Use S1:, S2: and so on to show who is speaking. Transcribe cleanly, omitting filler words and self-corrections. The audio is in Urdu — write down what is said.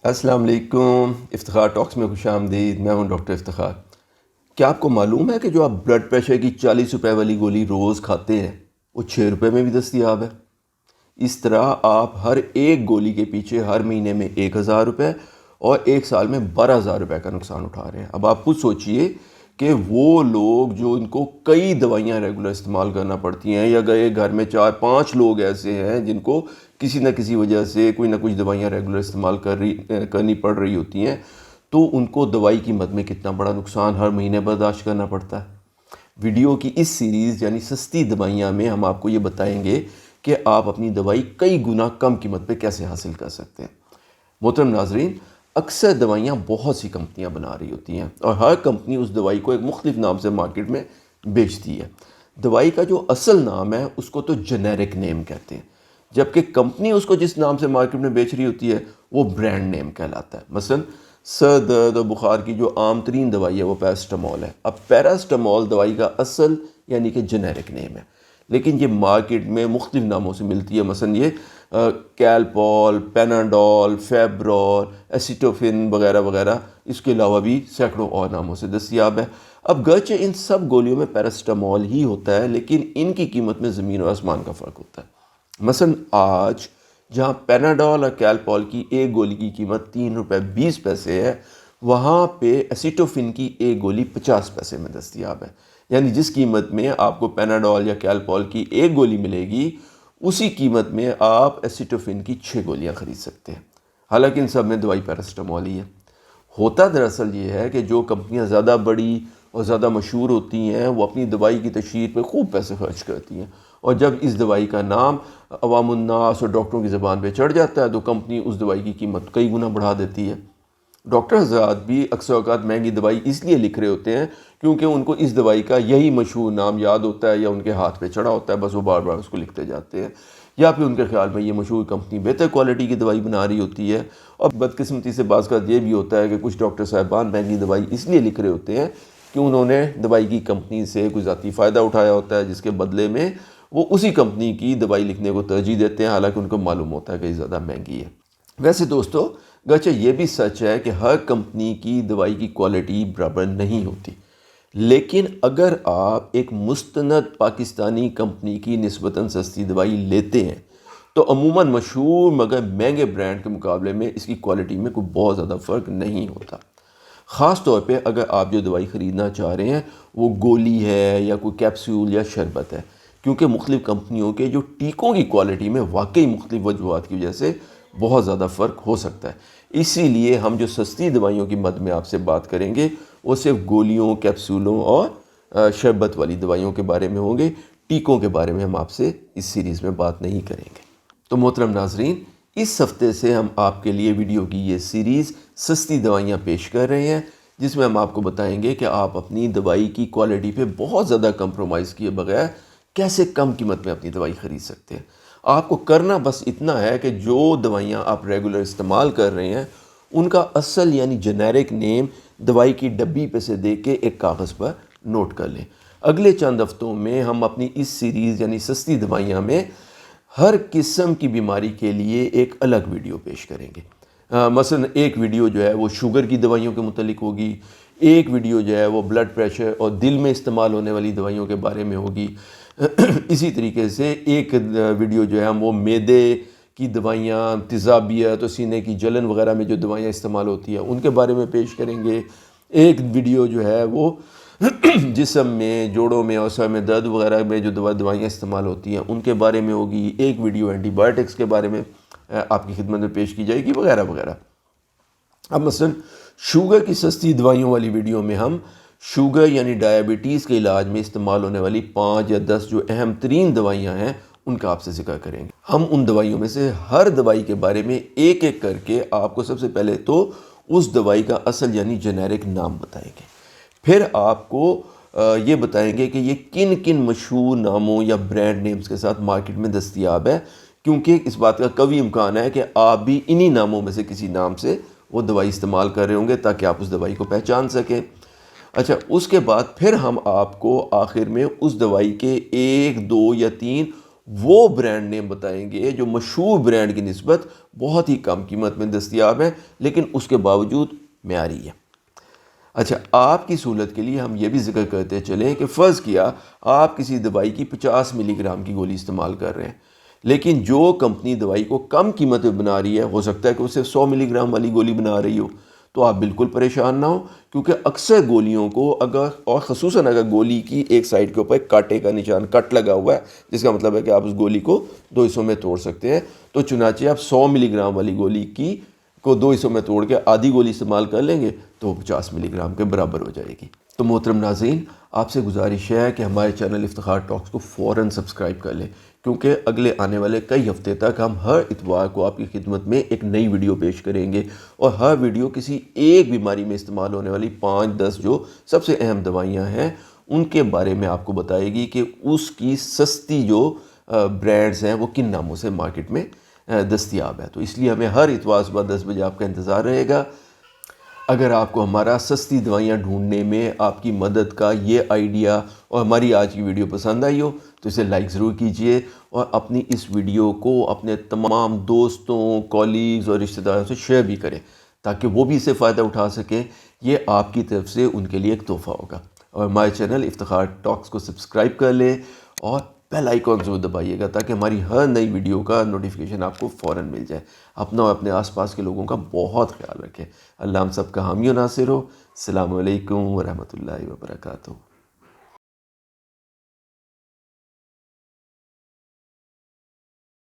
S1: السلام علیکم، افتخار ٹاکس میں خوش آمدید۔ میں ہوں ڈاکٹر افتخار۔ کیا آپ کو معلوم ہے کہ جو آپ بلڈ پریشر کی 40 روپے والی گولی روز کھاتے ہیں وہ 6 روپے میں بھی دستیاب ہے؟ اس طرح آپ ہر ایک گولی کے پیچھے ہر مہینے میں 1000 روپے اور ایک سال میں 12,000 روپے کا نقصان اٹھا رہے ہیں۔ اب آپ خود سوچئے کہ وہ لوگ جو ان کو کئی دوائیاں ریگولر استعمال کرنا پڑتی ہیں، یا گھر میں 4-5 لوگ ایسے ہیں جن کو کسی نہ کسی وجہ سے کوئی نہ کچھ دوائیاں ریگولر استعمال کرنی پڑ رہی ہوتی ہیں، تو ان کو دوائی کی مد میں کتنا بڑا نقصان ہر مہینے برداشت کرنا پڑتا ہے۔ ویڈیو کی اس سیریز یعنی سستی دوائیاں میں ہم آپ کو یہ بتائیں گے کہ آپ اپنی دوائی کئی گنا کم قیمت پہ کیسے حاصل کر سکتے ہیں۔ محترم ناظرین، اکثر دوائیاں بہت سی کمپنیاں بنا رہی ہوتی ہیں اور ہر کمپنی اس دوائی کو ایک مختلف نام سے مارکیٹ میں بیچتی ہے۔ دوائی کا جو اصل نام ہے اس کو تو جنیرک نیم کہتے ہیں، جبکہ کمپنی اس کو جس نام سے مارکیٹ میں بیچ رہی ہوتی ہے وہ برانڈ نیم کہلاتا ہے۔ مثلا سر درد اور بخار کی جو عام ترین دوائی ہے وہ پیراسٹامول ہے۔ اب پیراسٹامول دوائی کا اصل یعنی کہ جنیرک نیم ہے، لیکن یہ مارکیٹ میں مختلف ناموں سے ملتی ہے۔ مثلا یہ کیلپول، پیناڈول، فیبرول، ایسیٹوفن وغیرہ وغیرہ، اس کے علاوہ بھی سینکڑوں اور ناموں سے دستیاب ہے۔ اب گرچہ ان سب گولیوں میں پیراسٹامول ہی ہوتا ہے، لیکن ان کی قیمت میں زمین و آسمان کا فرق ہوتا ہے۔ مثلا آج جہاں پیناڈول اور کیلپول کی ایک گولی کی قیمت 3 روپے 20 پیسے ہے، وہاں پہ ایسیٹوفن کی ایک گولی 50 پیسے میں دستیاب ہے۔ یعنی جس قیمت میں آپ کو پیناڈول یا کیلپول کی ایک گولی ملے گی، اسی قیمت میں آپ ایسیٹوفن کی 6 گولیاں خرید سکتے ہیں، حالانکہ ان سب میں دوائی پیراسٹامول ہی ہے۔ ہوتا دراصل یہ ہے کہ جو کمپنیاں زیادہ بڑی اور زیادہ مشہور ہوتی ہیں وہ اپنی دوائی کی تشہیر پہ خوب پیسے خرچ کرتی ہیں، اور جب اس دوائی کا نام عوام الناس اور ڈاکٹروں کی زبان پہ چڑھ جاتا ہے تو کمپنی اس دوائی کی قیمت کئی گنا بڑھا دیتی ہے۔ ڈاکٹر حضرات بھی اکثر اوقات مہنگی دوائی اس لیے لکھ رہے ہوتے ہیں کیونکہ ان کو اس دوائی کا یہی مشہور نام یاد ہوتا ہے یا ان کے ہاتھ پہ چڑھا ہوتا ہے، بس وہ بار بار اس کو لکھتے جاتے ہیں، یا پھر ان کے خیال میں یہ مشہور کمپنی بہتر کوالٹی کی دوائی بنا رہی ہوتی ہے۔ اور بدقسمتی سے بعض کا یہ بھی ہوتا ہے کہ کچھ ڈاکٹر صاحبان مہنگی دوائی اس لیے لکھ رہے ہوتے ہیں کہ انہوں نے دوائی کی کمپنی سے کوئی ذاتی فائدہ اٹھایا ہوتا ہے، جس کے بدلے میں وہ اسی کمپنی کی دوائی لکھنے کو ترجیح دیتے ہیں، حالانکہ ان کو معلوم ہوتا ہے کہ یہ زیادہ مہنگی ہے۔ ویسے دوستو، گرچہ یہ بھی سچ ہے کہ ہر کمپنی کی دوائی کی کوالٹی برابر نہیں ہوتی، لیکن اگر آپ ایک مستند پاکستانی کمپنی کی نسبتاً سستی دوائی لیتے ہیں تو عموماً مشہور مگر مہنگے برانڈ کے مقابلے میں اس کی کوالٹی میں کوئی بہت زیادہ فرق نہیں ہوتا۔ خاص طور پہ اگر آپ جو دوائی خریدنا چاہ رہے ہیں وہ گولی ہے یا کوئی کیپسول یا شربت ہے، کیونکہ مختلف کمپنیوں کے جو ٹیکوں کی کوالٹی میں واقعی مختلف وجوہات کی وجہ سے بہت زیادہ فرق ہو سکتا ہے۔ اسی لیے ہم جو سستی دوائیوں کی مد میں آپ سے بات کریں گے وہ صرف گولیوں، کیپسولوں اور شربت والی دوائیوں کے بارے میں ہوں گے۔ ٹیکوں کے بارے میں ہم آپ سے اس سیریز میں بات نہیں کریں گے۔ تو محترم ناظرین، اس ہفتے سے ہم آپ کے لیے ویڈیو کی یہ سیریز سستی دوائیاں پیش کر رہے ہیں، جس میں ہم آپ کو بتائیں گے کہ آپ اپنی دوائی کی کوالٹی پہ بہت زیادہ کمپرومائز کیے بغیر کیسے کم قیمت میں اپنی دوائی خرید سکتے ہیں۔ آپ کو کرنا بس اتنا ہے کہ جو دوائیاں آپ ریگولر استعمال کر رہے ہیں ان کا اصل یعنی جنیرک نیم دوائی کی ڈبی پہ سے دیکھ کے ایک کاغذ پر نوٹ کر لیں۔ اگلے چند ہفتوں میں ہم اپنی اس سیریز یعنی سستی دوائیاں میں ہر قسم کی بیماری کے لیے ایک الگ ویڈیو پیش کریں گے۔ مثلا ایک ویڈیو جو ہے وہ شوگر کی دوائیوں کے متعلق ہوگی، ایک ویڈیو جو ہے وہ بلڈ پریشر اور دل میں استعمال ہونے والی دوائیوں کے بارے میں ہوگی۔ اسی طریقے سے ایک ویڈیو جو ہے ہم وہ معدے کی دوائیاں، تیزابیت اور سینے کی جلن وغیرہ میں جو دوائیاں استعمال ہوتی ہیں ان کے بارے میں پیش کریں گے۔ ایک ویڈیو جو ہے وہ جسم میں، جوڑوں میں اور سر میں درد وغیرہ میں جو دوائیاں استعمال ہوتی ہیں ان کے بارے میں ہوگی۔ ایک ویڈیو اینٹی بایوٹکس کے بارے میں آپ کی خدمت میں پیش کی جائے گی، وغیرہ وغیرہ۔ اب مثلا شوگر کی سستی دوائیوں والی ویڈیو میں ہم شوگر یعنی ڈائبٹیز کے علاج میں استعمال ہونے والی 5 یا 10 جو اہم ترین دوائیاں ہیں ان کا آپ سے ذکر کریں گے۔ ہم ان دوائیوں میں سے ہر دوائی کے بارے میں ایک ایک کر کے آپ کو سب سے پہلے تو اس دوائی کا اصل یعنی جنیرک نام بتائیں گے، پھر آپ کو یہ بتائیں گے کہ یہ کن کن مشہور ناموں یا برانڈ نیمز کے ساتھ مارکیٹ میں دستیاب ہے، کیونکہ اس بات کا قوی امکان ہے کہ آپ بھی انہی ناموں میں سے کسی نام سے وہ دوائی استعمال کر رہے ہوں گے تاکہ آپ اس دوائی کو پہچان سکیں۔ اچھا، اس کے بعد پھر ہم آپ کو آخر میں اس دوائی کے 1، 2 یا 3 وہ برانڈ نیم بتائیں گے جو مشہور برانڈ کی نسبت بہت ہی کم قیمت میں دستیاب ہیں لیکن اس کے باوجود معیاری ہے۔ اچھا، آپ کی سہولت کے لیے ہم یہ بھی ذکر کرتے چلیں کہ فرض کیا آپ کسی دوائی کی 50 ملی گرام کی گولی استعمال کر رہے ہیں، لیکن جو کمپنی دوائی کو کم قیمت میں بنا رہی ہے ہو سکتا ہے کہ وہ صرف 100 ملی گرام والی گولی بنا رہی ہو، تو آپ بالکل پریشان نہ ہو، کیونکہ اکثر گولیوں کو اور خصوصاً اگر گولی کی ایک سائڈ کے اوپر ایک کاٹے کا نشان کٹ لگا ہوا ہے، جس کا مطلب ہے کہ آپ اس گولی کو 2 حصوں میں توڑ سکتے ہیں، تو چنانچہ آپ 100 ملی گرام والی گولی کو 2 حصوں میں توڑ کے آدھی گولی استعمال کر لیں گے تو وہ 50 ملی گرام کے برابر ہو جائے گی۔ تو محترم ناظرین، آپ سے گزارش ہے کہ ہمارے چینل افتخار ٹاکس کو فوراً سبسکرائب کر لیں، کیونکہ اگلے آنے والے کئی ہفتے تک ہم ہر اتوار کو آپ کی خدمت میں ایک نئی ویڈیو پیش کریں گے، اور ہر ویڈیو کسی ایک بیماری میں استعمال ہونے والی 5-10 جو سب سے اہم دوائیاں ہیں ان کے بارے میں آپ کو بتائے گی کہ اس کی سستی جو برانڈز ہیں وہ کن ناموں سے مارکیٹ میں دستیاب ہے۔ تو اس لیے ہمیں ہر اتوار صبح 10 بجے آپ کا انتظار رہے گا۔ اگر آپ کو ہمارا سستی دوائیاں ڈھونڈنے میں آپ کی مدد کا یہ آئیڈیا اور ہماری آج کی ویڈیو پسند آئی ہو تو اسے لائک ضرور کیجئے، اور اپنی اس ویڈیو کو اپنے تمام دوستوں، کولیگز اور رشتہ داروں سے شیئر بھی کریں تاکہ وہ بھی اس سے فائدہ اٹھا سکیں۔ یہ آپ کی طرف سے ان کے لیے ایک تحفہ ہوگا۔ اور ہمارے چینل افتخار ٹاکس کو سبسکرائب کر لیں اور بیل آئیکن ضرور دبائیے گا تاکہ ہماری ہر نئی ویڈیو کا نوٹیفیکیشن آپ کو فوراً مل جائے۔ اپنا اور اپنے آس پاس کے لوگوں کا بہت خیال رکھیں۔ اللہ ہم سب کا حامی و ناصر ہو۔ السلام علیکم ورحمۃ اللہ وبرکاتہ۔